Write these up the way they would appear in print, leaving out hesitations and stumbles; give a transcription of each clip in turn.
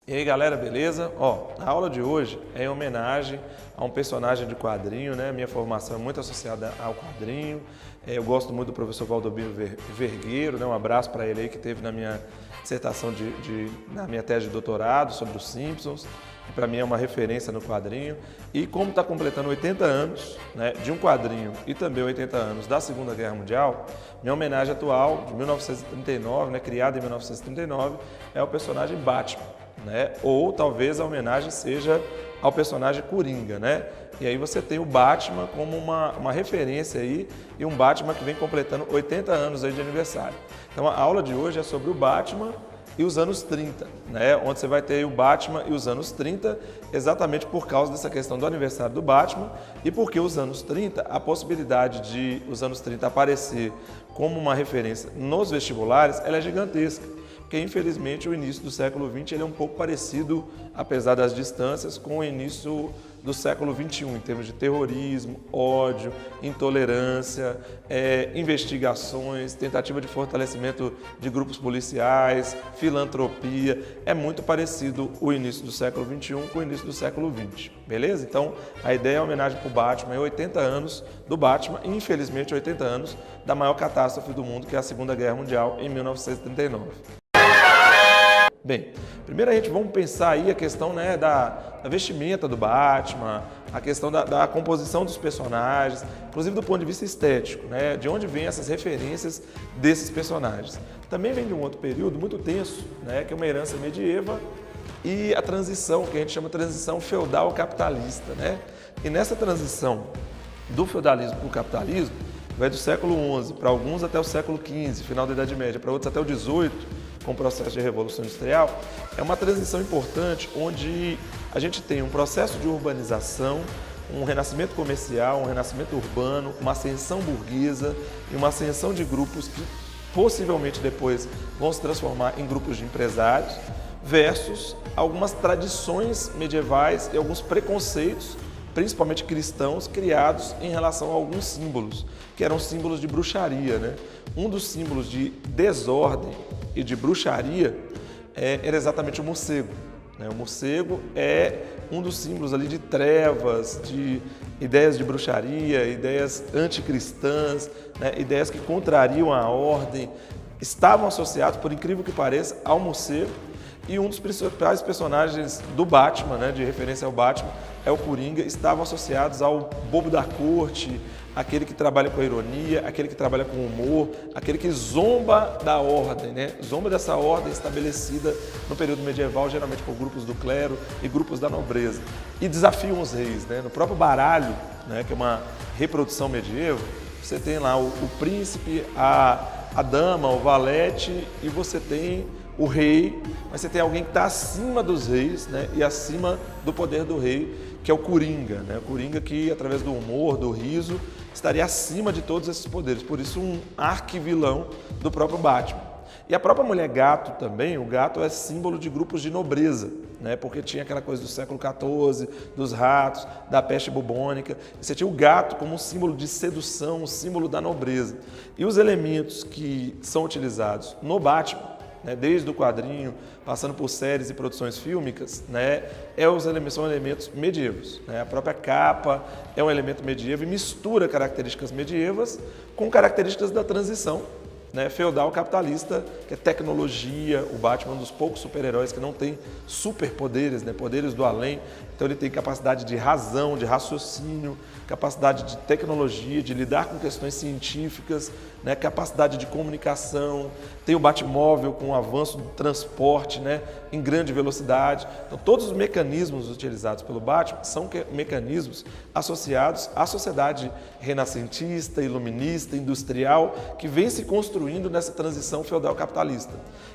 E aí galera, beleza? A aula de hoje é em homenagem a um personagem de quadrinho, né? Minha formação é muito associada ao quadrinho. Eu gosto muito do professor Valdomiro Vergueiro, né? Um abraço para ele aí que teve na minha dissertação na minha tese de doutorado sobre os Simpsons. Para mim é uma referência no quadrinho. E como está completando 80 anos, né, de um quadrinho e também 80 anos da Segunda Guerra Mundial, minha homenagem atual, de 1939, né, criada em 1939, é o personagem Batman. Né? Ou talvez a homenagem seja ao personagem Coringa, né? E aí você tem o Batman como uma referência aí, e um Batman que vem completando 80 anos aí de aniversário. Então a aula de hoje é sobre o Batman e os anos 30, né? Onde você vai ter o Batman e os anos 30, exatamente por causa dessa questão do aniversário do Batman, e porque os anos 30, a possibilidade de os anos 30 aparecer como uma referência nos vestibulares, ela é gigantesca. Porque, infelizmente, o início do século XX ele é um pouco parecido, apesar das distâncias, com o início do século XXI, em termos de terrorismo, ódio, intolerância, investigações, tentativa de fortalecimento de grupos policiais, filantropia. É muito parecido o início do século XXI com o início do século XX, beleza? Então, a ideia é a homenagem para o Batman, é 80 anos do Batman e, infelizmente, 80 anos da maior catástrofe do mundo, que é a Segunda Guerra Mundial, em 1939. Bem, primeiro vamos pensar aí a questão, né, da vestimenta do Batman, a questão da composição dos personagens, inclusive do ponto de vista estético, né, de onde vêm essas referências desses personagens. Também vem de um outro período muito tenso, né, que é uma herança medieval e a transição, que a gente chama de transição feudal capitalista. Né? E nessa transição do feudalismo para o capitalismo, vai do século XI para alguns até o século XV, final da Idade Média, para outros até o XVIII, com o processo de Revolução Industrial, é uma transição importante onde a gente tem um processo de urbanização, um renascimento comercial, um renascimento urbano, uma ascensão burguesa e uma ascensão de grupos que possivelmente depois vão se transformar em grupos de empresários, versus algumas tradições medievais e alguns preconceitos, principalmente cristãos, criados em relação a alguns símbolos, que eram símbolos de bruxaria. Né? Um dos símbolos de desordem e de bruxaria era exatamente o morcego. Né? O morcego é um dos símbolos ali de trevas, de ideias de bruxaria, ideias anticristãs, né? Ideias que contrariam a ordem, estavam associados, por incrível que pareça, ao morcego. E um dos principais personagens do Batman, né, de referência ao Batman, é o Coringa, estavam associados ao bobo da corte, aquele que trabalha com a ironia, aquele que trabalha com o humor, aquele que zomba da ordem, né? Zomba dessa ordem estabelecida no período medieval, geralmente por grupos do clero e grupos da nobreza. E desafiam os reis. Né? No próprio baralho, né, que é uma reprodução medieval, você tem lá o príncipe, a dama, o valete, e você tem o rei, mas você tem alguém que está acima dos reis, né, e acima do poder do rei, que é o Coringa. Né? O Coringa que, através do humor, do riso, estaria acima de todos esses poderes. Por isso, um arquivilão do próprio Batman. E a própria mulher gato também, o gato é símbolo de grupos de nobreza, né? Porque tinha aquela coisa do século XIV, dos ratos, da peste bubônica. Você tinha o gato como um símbolo de sedução, um símbolo da nobreza. E os elementos que são utilizados no Batman, né, desde o quadrinho, passando por séries e produções fílmicas, né, são elementos medievos. Né? A própria capa é um elemento medievo e mistura características medievas com características da transição, né, feudal capitalista, que é tecnologia. O Batman é um dos poucos super-heróis que não tem superpoderes, né, poderes do além. Então ele tem capacidade de razão, de raciocínio, capacidade de tecnologia, de lidar com questões científicas, né, capacidade de comunicação. Tem o Batmóvel com o avanço do transporte, né, em grande velocidade. Então todos os mecanismos utilizados pelo Batman são mecanismos associados à sociedade renascentista, iluminista, industrial, que vem se construindo nessa transição feudal capitalista.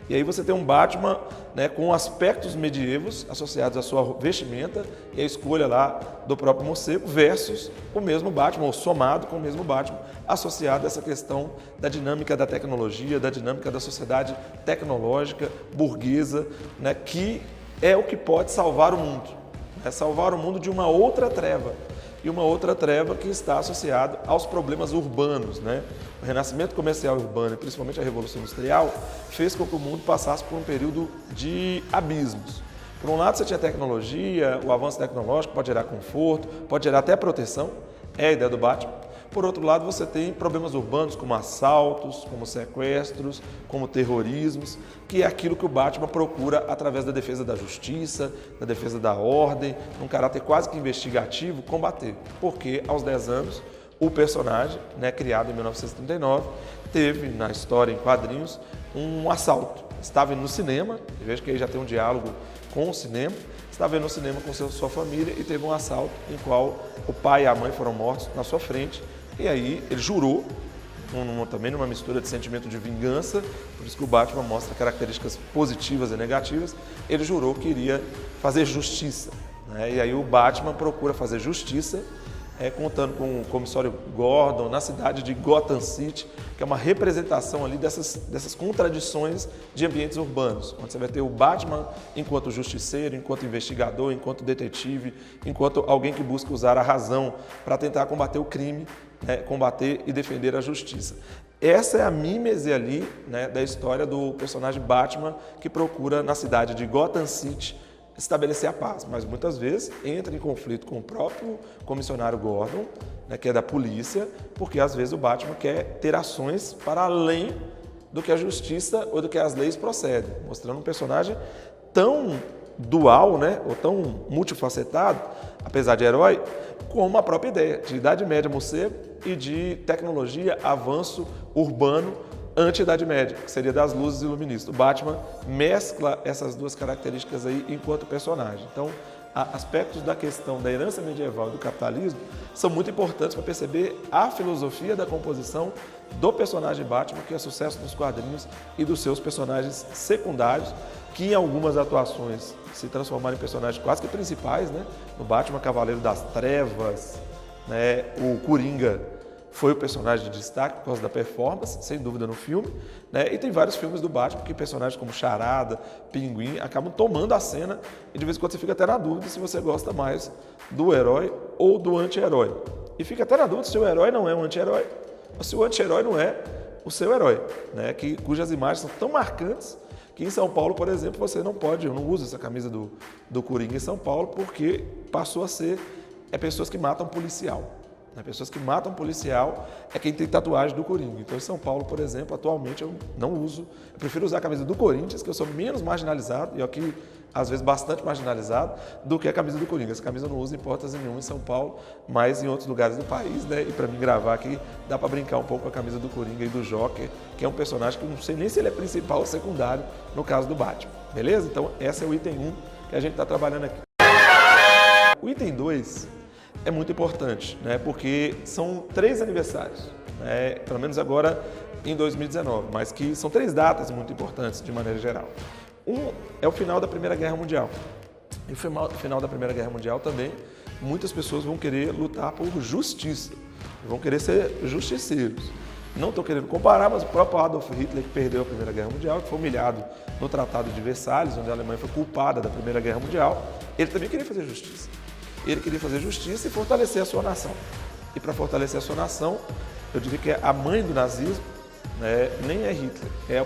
E aí você tem um Batman, né, com aspectos medievos associados à sua vestimenta e a escolha lá do próprio morcego, versus o mesmo Batman, ou somado com o mesmo Batman, associado a essa questão da dinâmica da tecnologia, da dinâmica da sociedade tecnológica, burguesa, né, que é o que pode salvar o mundo. É salvar o mundo de uma outra treva. E uma outra treva que está associada aos problemas urbanos. Né? O renascimento comercial urbano, e principalmente a Revolução Industrial, fez com que o mundo passasse por um período de abismos. Por um lado, você tinha tecnologia, o avanço tecnológico pode gerar conforto, pode gerar até proteção, é a ideia do Batman. Por outro lado, você tem problemas urbanos como assaltos, como sequestros, como terrorismos, que é aquilo que o Batman procura através da defesa da justiça, da defesa da ordem, num caráter quase que investigativo, combater. Porque aos 10 anos, o personagem, criado em 1939, teve na história em quadrinhos um assalto. Estava indo no cinema, veja que aí já tem um diálogo com o cinema, estava indo no cinema com sua família e teve um assalto em qual o pai e a mãe foram mortos na sua frente. E aí ele jurou, também numa mistura de sentimento de vingança, por isso que o Batman mostra características positivas e negativas, ele jurou que iria fazer justiça. E aí o Batman procura fazer justiça, contando com o comissário Gordon na cidade de Gotham City, que é uma representação ali dessas contradições de ambientes urbanos, onde você vai ter o Batman enquanto justiceiro, enquanto investigador, enquanto detetive, enquanto alguém que busca usar a razão para tentar combater o crime, combater e defender a justiça. Essa é a mímese ali da história do personagem Batman que procura na cidade de Gotham City estabelecer a paz, mas muitas vezes entra em conflito com o próprio comissário Gordon, que é da polícia, porque às vezes o Batman quer ter ações para além do que a justiça ou do que as leis procedem, mostrando um personagem tão dual, ou tão multifacetado, apesar de herói, como a própria ideia de Idade Média morcego e de tecnologia, avanço urbano anti-Idade Média, que seria das luzes iluministas. O Batman mescla essas duas características aí enquanto personagem. Então, aspectos da questão da herança medieval e do capitalismo são muito importantes para perceber a filosofia da composição do personagem Batman, que é sucesso dos quadrinhos e dos seus personagens secundários, que em algumas atuações se transformaram em personagens quase que principais, No Batman Cavaleiro das Trevas, o Coringa foi o personagem de destaque por causa da performance, sem dúvida, no filme. E tem vários filmes do Batman que personagens como Charada, Pinguim, acabam tomando a cena e de vez em quando você fica até na dúvida se você gosta mais do herói ou do anti-herói. E fica até na dúvida se o herói não é um anti-herói ou se o anti-herói não é o seu herói, cujas imagens são tão marcantes que em São Paulo, por exemplo, você não pode, eu não uso essa camisa do Coringa em São Paulo porque passou a ser pessoas que matam policial. Pessoas que matam policial é quem tem tatuagem do Coringa. Então, em São Paulo, por exemplo, atualmente eu não uso. Eu prefiro usar a camisa do Corinthians, que eu sou menos marginalizado, e aqui, às vezes, bastante marginalizado, do que a camisa do Coringa. Essa camisa eu não uso em hipótese nenhuma em São Paulo, mas em outros lugares do país, E para mim gravar aqui, dá para brincar um pouco com a camisa do Coringa e do Joker, que é um personagem que eu não sei nem se ele é principal ou secundário, no caso do Batman. Beleza? Então, esse é o item 1 que a gente está trabalhando aqui. O item 2... é muito importante, porque são 3 aniversários, pelo menos agora em 2019, mas que são 3 datas muito importantes de maneira geral. Um é o final da Primeira Guerra Mundial. E o final da Primeira Guerra Mundial também, muitas pessoas vão querer lutar por justiça, vão querer ser justiceiros. Não estou querendo comparar, mas o próprio Adolf Hitler, que perdeu a Primeira Guerra Mundial, que foi humilhado no Tratado de Versalhes, onde a Alemanha foi culpada da Primeira Guerra Mundial, ele também queria fazer justiça. Ele queria fazer justiça e fortalecer a sua nação. E para fortalecer a sua nação, eu diria que a mãe do nazismo nem é Hitler, é o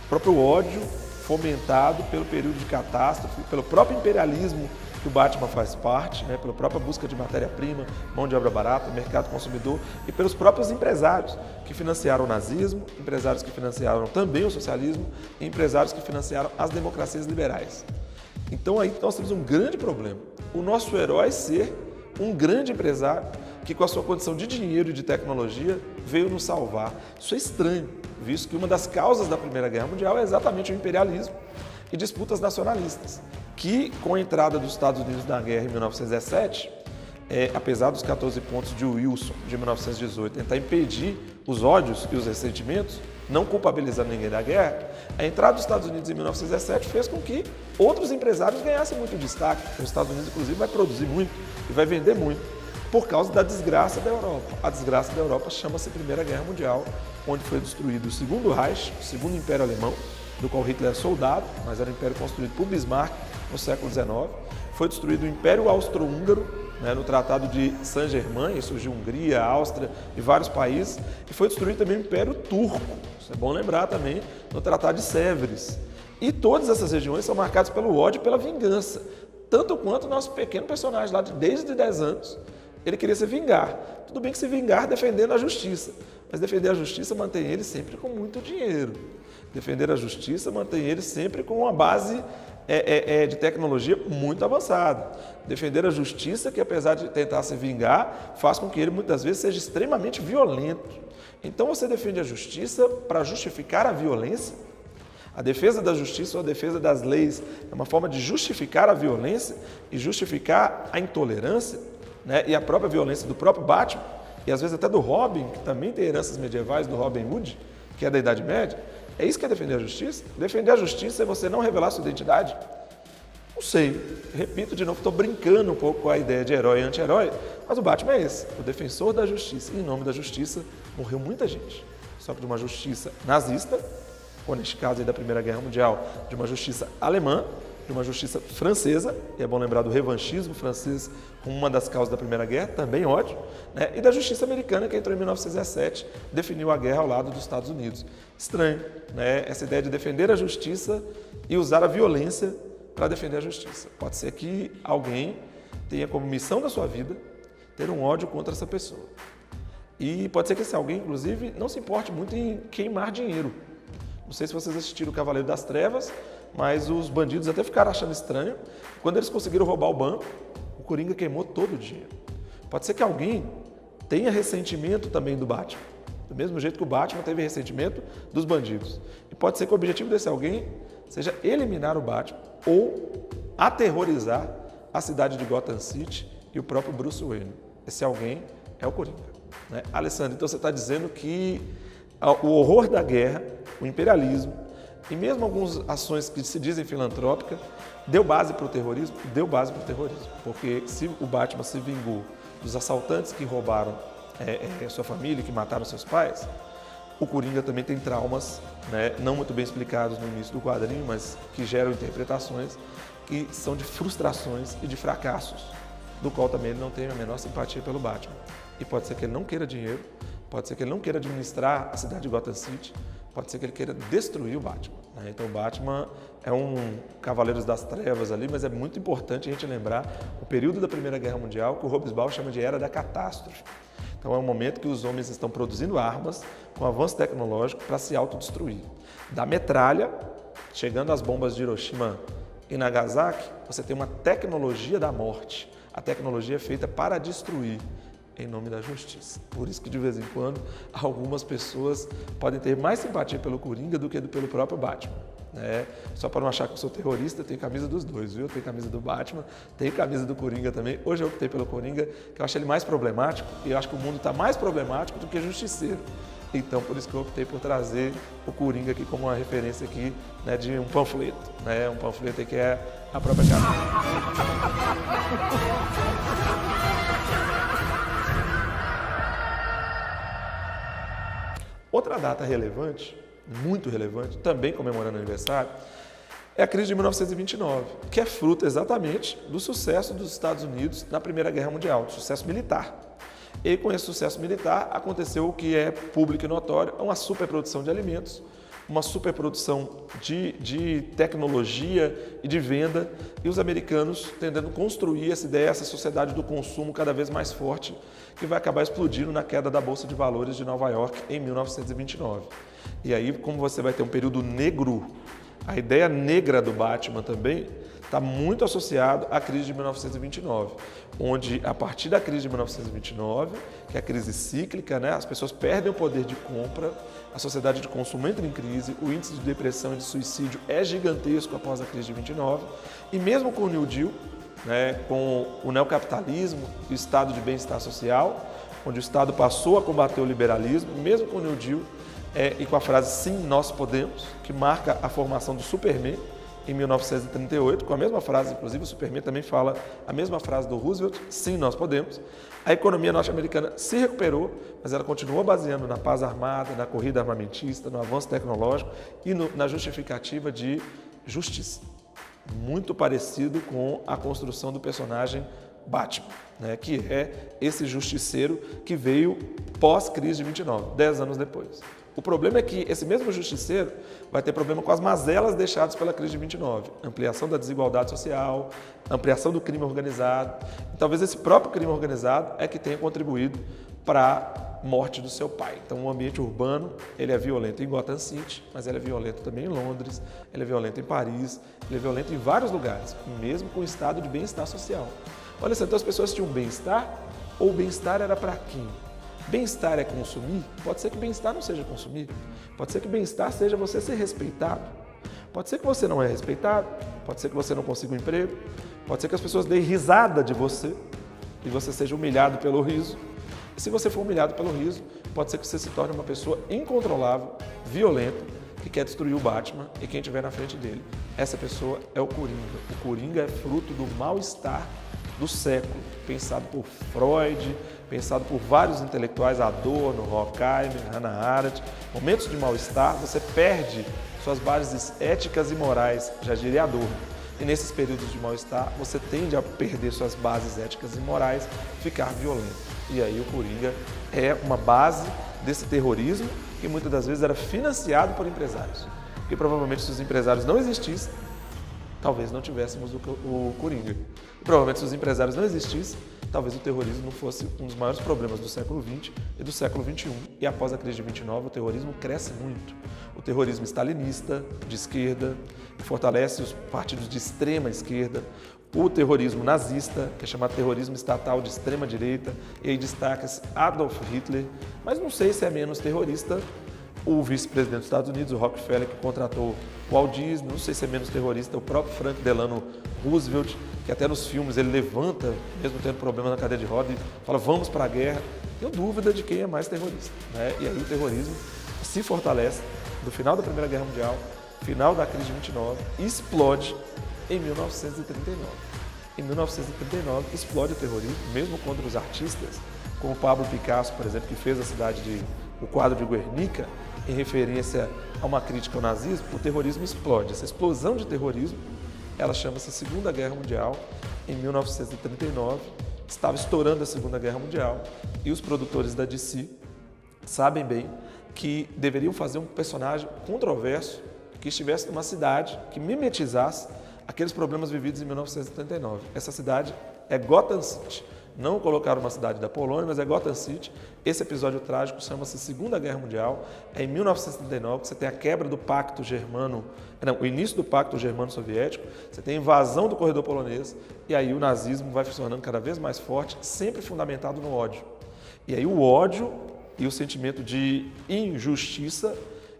próprio ódio fomentado pelo período de catástrofe, pelo próprio imperialismo que o Batman faz parte, pela própria busca de matéria-prima, mão de obra barata, mercado consumidor e pelos próprios empresários que financiaram o nazismo, empresários que financiaram também o socialismo e empresários que financiaram as democracias liberais. Então aí nós temos um grande problema. O nosso herói ser um grande empresário que com a sua condição de dinheiro e de tecnologia veio nos salvar. Isso é estranho, visto que uma das causas da Primeira Guerra Mundial é exatamente o imperialismo e disputas nacionalistas, que com a entrada dos Estados Unidos na guerra em 1917, apesar dos 14 pontos de Wilson de 1918 tentar impedir os ódios e os ressentimentos, não culpabilizando ninguém da guerra, a entrada dos Estados Unidos em 1917 fez com que outros empresários ganhassem muito destaque. Os Estados Unidos, inclusive, vai produzir muito e vai vender muito por causa da desgraça da Europa. A desgraça da Europa chama-se Primeira Guerra Mundial, onde foi destruído o Segundo Reich, o Segundo Império Alemão, do qual Hitler era soldado, mas era um império construído por Bismarck no século XIX. Foi destruído o Império Austro-Húngaro, no Tratado de Saint-Germain, aí surgiu Hungria, Áustria e vários países, e foi destruído também o Império Turco, isso é bom lembrar também, no Tratado de Sèvres. E todas essas regiões são marcadas pelo ódio e pela vingança. Tanto quanto o nosso pequeno personagem lá, desde 10 anos, ele queria se vingar. Tudo bem que se vingar defendendo a justiça, mas defender a justiça mantém ele sempre com muito dinheiro. Defender a justiça mantém ele sempre com uma base de tecnologia muito avançada. Defender a justiça, que apesar de tentar se vingar, faz com que ele muitas vezes seja extremamente violento. Então você defende a justiça para justificar a violência? A defesa da justiça ou a defesa das leis é uma forma de justificar a violência e justificar a intolerância, né? E a própria violência do próprio Batman, e às vezes até do Robin, que também tem heranças medievais do Robin Hood, que é da Idade Média. É isso que é defender a justiça? Defender a justiça é você não revelar sua identidade? Não sei. Repito de novo, estou brincando um pouco com a ideia de herói e anti-herói, mas o Batman é esse, o defensor da justiça. E em nome da justiça morreu muita gente. Só que de uma justiça nazista, ou neste caso aí da Primeira Guerra Mundial, de uma justiça alemã, de uma justiça francesa, e é bom lembrar do revanchismo francês como uma das causas da Primeira Guerra, também ódio, né? E da justiça americana, que entrou em 1917, definiu a guerra ao lado dos Estados Unidos. Estranho, né? Essa ideia de defender a justiça e usar a violência para defender a justiça. Pode ser que alguém tenha como missão da sua vida ter um ódio contra essa pessoa. E pode ser que esse alguém, inclusive, não se importe muito em queimar dinheiro. Não sei se vocês assistiram o Cavaleiro das Trevas, mas os bandidos até ficaram achando estranho. Quando eles conseguiram roubar o banco, o Coringa queimou todo o dinheiro. Pode ser que alguém tenha ressentimento também do Batman, do mesmo jeito que o Batman teve ressentimento dos bandidos. E pode ser que o objetivo desse alguém seja eliminar o Batman ou aterrorizar a cidade de Gotham City e o próprio Bruce Wayne. Esse alguém é o Coringa, né? Alessandro, então você está dizendo que o horror da guerra, o imperialismo, e mesmo algumas ações que se dizem filantrópicas, deu base para o terrorismo? Deu base para o terrorismo. Porque se o Batman se vingou dos assaltantes que roubaram sua família, que mataram seus pais, o Coringa também tem traumas, né, não muito bem explicados no início do quadrinho, mas que geram interpretações que são de frustrações e de fracassos, do qual também ele não tem a menor simpatia pelo Batman. E pode ser que ele não queira dinheiro, pode ser que ele não queira administrar a cidade de Gotham City, pode ser que ele queira destruir o Batman, né? Então o Batman é um Cavaleiros das Trevas ali, mas é muito importante a gente lembrar o período da Primeira Guerra Mundial, que o Hobsbawm chama de Era da Catástrofe. Então é um momento que os homens estão produzindo armas com avanço tecnológico para se autodestruir. Da metralha, chegando às bombas de Hiroshima e Nagasaki, você tem uma tecnologia da morte. A tecnologia é feita para destruir, em nome da justiça. Por isso que, de vez em quando, algumas pessoas podem ter mais simpatia pelo Coringa do que pelo próprio Batman, né? Só para não achar que eu sou terrorista, eu tenho camisa dos dois, viu? Eu tenho camisa do Batman, tenho camisa do Coringa também. Hoje eu optei pelo Coringa, que eu acho ele mais problemático, e eu acho que o mundo está mais problemático do que justiceiro. Então, por isso que eu optei por trazer o Coringa aqui como uma referência aqui, né, de um panfleto, né? Um panfleto aí que é a própria camisa. Outra data relevante, muito relevante, também comemorando aniversário, é a crise de 1929, que é fruto exatamente do sucesso dos Estados Unidos na Primeira Guerra Mundial, do sucesso militar. E com esse sucesso militar aconteceu o que é público e notório, uma superprodução de alimentos, uma superprodução de tecnologia e de venda, e os americanos tentando construir essa ideia, essa sociedade do consumo cada vez mais forte, que vai acabar explodindo na queda da Bolsa de Valores de Nova York em 1929. E aí, como você vai ter um período negro, a ideia negra do Batman também está muito associado à crise de 1929, onde a partir da crise de 1929, que é a crise cíclica, né, as pessoas perdem o poder de compra, a sociedade de consumo entra em crise, o índice de depressão e de suicídio é gigantesco após a crise de 29, e mesmo com o New Deal, né, com o neocapitalismo e o estado de bem-estar social, onde o Estado passou a combater o liberalismo, mesmo com o New Deal, e com a frase "Sim, nós podemos", que marca a formação do Superman em 1938, com a mesma frase, inclusive o Superman também fala a mesma frase do Roosevelt, "Sim, nós podemos". A economia norte-americana se recuperou, mas ela continuou baseando na paz armada, na corrida armamentista, no avanço tecnológico e na justificativa de justiça. Muito parecido com a construção do personagem Batman, né, que é esse justiceiro que veio pós-crise de 29, 10 anos depois. O problema é que esse mesmo justiceiro vai ter problema com as mazelas deixadas pela crise de 29. Ampliação da desigualdade social, ampliação do crime organizado. E talvez esse próprio crime organizado é que tenha contribuído para a morte do seu pai. Então, o ambiente urbano, ele é violento em Gotham City, mas ele é violento também em Londres, ele é violento em Paris, ele é violento em vários lugares, mesmo com o estado de bem-estar social. Olha só, então as pessoas tinham bem-estar, ou o bem-estar era para quem? Bem-estar é consumir? Pode ser que bem-estar não seja consumir. Pode ser que bem-estar seja você ser respeitado. Pode ser que você não é respeitado. Pode ser que você não consiga um emprego. Pode ser que as pessoas deem risada de você e você seja humilhado pelo riso. E se você for humilhado pelo riso, pode ser que você se torne uma pessoa incontrolável, violenta, que quer destruir o Batman e quem estiver na frente dele. Essa pessoa é o Coringa. O Coringa é fruto do mal-estar do século, pensado por Freud, pensado por vários intelectuais, Adorno, Horkheimer, Hannah Arendt. Momentos de mal-estar, você perde suas bases éticas e morais, já diria Adorno. E nesses períodos de mal-estar, você tende a perder suas bases éticas e morais, ficar violento. E aí o Coringa é uma base desse terrorismo que muitas das vezes era financiado por empresários. Porque provavelmente se os empresários não existissem, talvez não tivéssemos o Coringa. E provavelmente se os empresários não existissem, talvez o terrorismo não fosse um dos maiores problemas do século XX e do século XXI. E após a crise de 29, o terrorismo cresce muito. O terrorismo stalinista, de esquerda, que fortalece os partidos de extrema esquerda. O terrorismo nazista, que é chamado terrorismo estatal de extrema direita, e aí destaca-se Adolf Hitler, mas não sei se é menos terrorista o vice-presidente dos Estados Unidos, o Rockefeller, que contratou o Walt Disney, não sei se é menos terrorista o próprio Frank Delano Roosevelt, que até nos filmes ele levanta, mesmo tendo problema na cadeira de roda, e fala, vamos para a guerra. Tenho dúvida de quem é mais terrorista, né? E aí o terrorismo se fortalece do final da Primeira Guerra Mundial, final da crise de 29, e explode em 1939. Em 1939 explode o terrorismo, mesmo contra os artistas, como Pablo Picasso, por exemplo, que fez o quadro de Guernica, em referência a uma crítica ao nazismo. O terrorismo explode. Essa explosão de terrorismo, ela chama-se Segunda Guerra Mundial. Em 1939, estava estourando a Segunda Guerra Mundial e os produtores da DC sabem bem que deveriam fazer um personagem controverso que estivesse numa cidade que mimetizasse aqueles problemas vividos em 1939. Essa cidade é Gotham City. Não colocaram uma cidade da Polônia, mas é Gotham City. Esse episódio trágico chama-se Segunda Guerra Mundial. É em 1939 que você tem a quebra do pacto germano, o início do pacto germano-soviético, você tem a invasão do corredor polonês, e aí o nazismo vai funcionando cada vez mais forte, sempre fundamentado no ódio. E aí o ódio e o sentimento de injustiça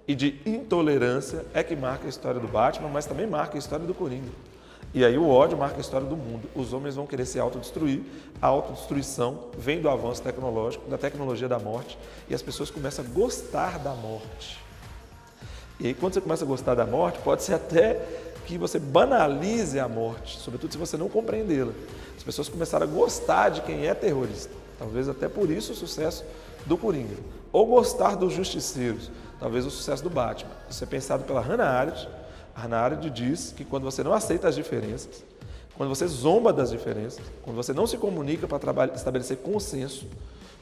e de intolerância é que marca a história do Batman, mas também marca a história do Coringa. E aí o ódio marca a história do mundo. Os homens vão querer se autodestruir. A autodestruição vem do avanço tecnológico, da tecnologia da morte, e as pessoas começam a gostar da morte. E aí quando você começa a gostar da morte, pode ser até que você banalize a morte, sobretudo se você não compreendê-la. As pessoas começaram a gostar de quem é terrorista. Talvez até por isso o sucesso do Coringa. Ou gostar dos justiceiros. Talvez o sucesso do Batman. Isso é pensado pela Hannah Arendt. A Hannah Arendt diz que quando você não aceita as diferenças, quando você zomba das diferenças, quando você não se comunica para estabelecer consenso,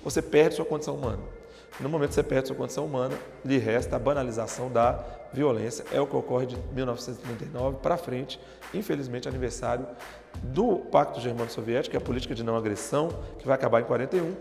você perde sua condição humana. No momento que você perde sua condição humana, lhe resta a banalização da violência. É o que ocorre de 1939 para frente, infelizmente aniversário do Pacto Germano-Soviético, que é a política de não agressão, que vai acabar em 41.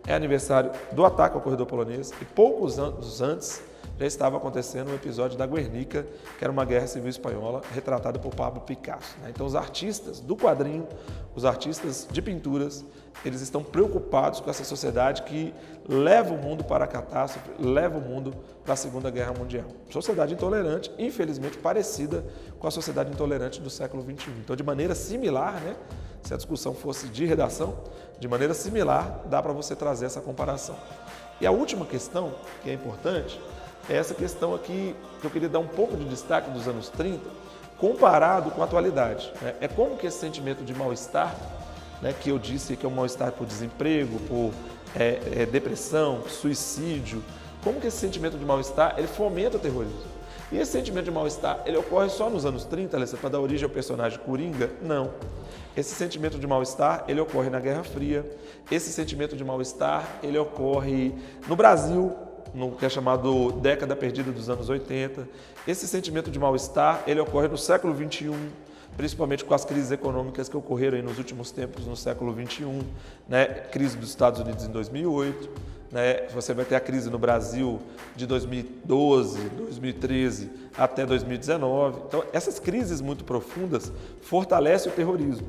É aniversário do ataque ao corredor polonês e poucos anos antes já estava acontecendo um episódio da Guernica, que era uma guerra civil espanhola, retratada por Pablo Picasso. Então, os artistas do quadrinho, os artistas de pinturas, eles estão preocupados com essa sociedade que leva o mundo para a catástrofe, leva o mundo para a Segunda Guerra Mundial. Sociedade intolerante, infelizmente parecida com a sociedade intolerante do século XXI. Então, de maneira similar, se a discussão fosse de redação, de maneira similar, dá para você trazer essa comparação. E a última questão, que é importante, é essa questão aqui que eu queria dar um pouco de destaque dos anos 30, comparado com a atualidade. É como que esse sentimento de mal-estar, que eu disse que é um mal-estar por desemprego, por depressão, suicídio, como que esse sentimento de mal-estar ele fomenta o terrorismo. E esse sentimento de mal-estar ele ocorre só nos anos 30, Alessa, para dar origem ao personagem Coringa? Não. Esse sentimento de mal-estar ele ocorre na Guerra Fria, esse sentimento de mal-estar ele ocorre no Brasil, no que é chamado década perdida dos anos 80. Esse sentimento de mal-estar, ele ocorre no século XXI, principalmente com as crises econômicas que ocorreram aí nos últimos tempos no século XXI, né? Crise dos Estados Unidos em 2008, né? Você vai ter a crise no Brasil de 2012, 2013 até 2019. Então, essas crises muito profundas fortalecem o terrorismo.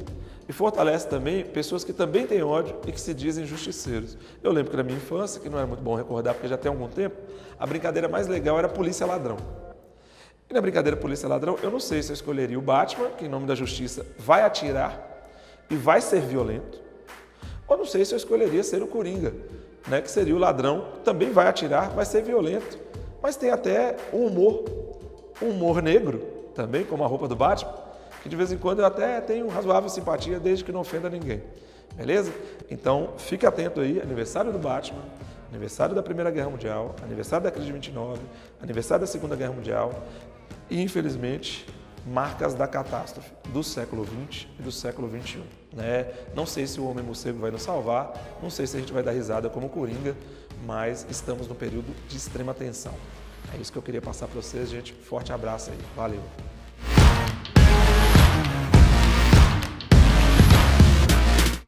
E fortalece também pessoas que também têm ódio e que se dizem justiceiros. Eu lembro que na minha infância, que não é muito bom recordar porque já tem algum tempo, a brincadeira mais legal era polícia-ladrão. E na brincadeira polícia-ladrão, eu não sei se eu escolheria o Batman, que em nome da justiça vai atirar e vai ser violento, ou não sei se eu escolheria ser o Coringa, né, que seria o ladrão, também vai atirar, vai ser violento, mas tem até um humor negro também, como a roupa do Batman, que de vez em quando eu até tenho razoável simpatia, desde que não ofenda ninguém, beleza? Então, fique atento aí, aniversário do Batman, aniversário da Primeira Guerra Mundial, aniversário da crise de 29, aniversário da Segunda Guerra Mundial e, infelizmente, marcas da catástrofe do século XX e do século XXI. Né? Não sei se o Homem-Morcego vai nos salvar, não sei se a gente vai dar risada como Coringa, mas estamos num período de extrema tensão. É isso que eu queria passar para vocês, gente. Forte abraço aí. Valeu!